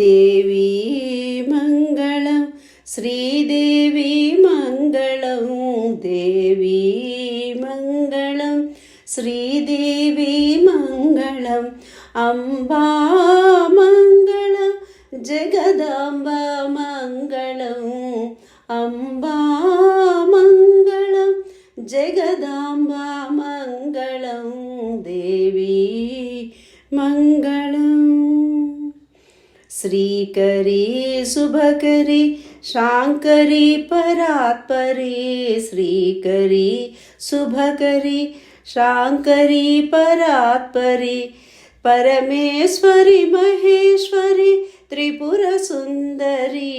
దేవీ మంగళం శ్రీదేవి మంగళం దేవీ మంగళం శ్రీదేవి మంగళం అంబా మంగళం జగదాంబ మంగళం అంబా మంగళం జగదాంబ మంగళం దేవీ మంగళం శ్రీకరీ శుభకరీ శాంకరీ పరాత్పరీ శ్రీకరీ శుభకరీ శాంకరీ పరాత్పరీ పరమేశ్వరి మహేశ్వరి త్రిపుర సుందరీ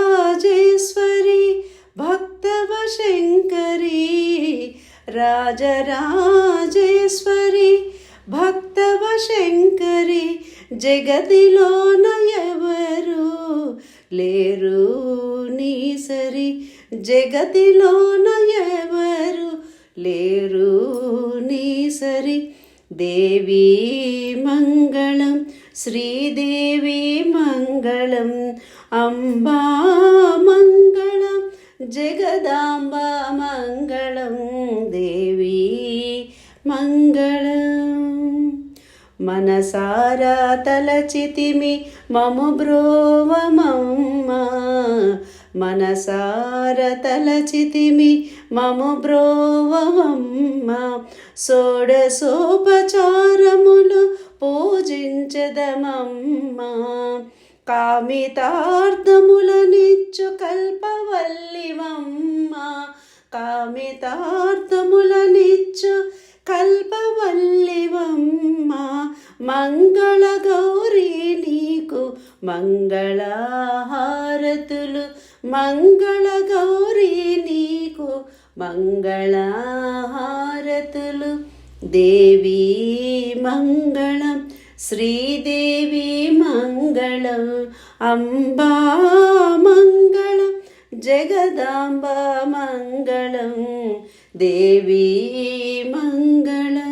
రాజరాజేశ్వరి భక్తవశంకరీ రాజరాజేశ్వరి భక్తవశంకరి జగతిలోన ఎవరు లేరు నీ సరి జగతిలోన ఎవరు లేరు నీ సరి దేవీ మంగళం శ్రీదేవి మంగళం అంబా మంగళం జగదాంబ మంగళం దేవీ మంగళం మనసారా తలచితిమి మము బ్రోవమమ్మ మనసార తలచితిమి మము బ్రోవమమ్మ షోడశోపచారములు పూజించదమమ్మ కామితార్థములనిచ్చు కల్పవల్లివమ్మ కామితార్థములనిచ్చు కల్పవల్లివమ్మ మంగళ గౌరీ నీకు మంగళహారతులు మంగళ గౌరీ నీకు మంగళహారతులు దేవీ మంగళం శ్రీదేవి మంగళం అంబా మంగళం జగదాంబ మంగళం దేవీ మంగళం.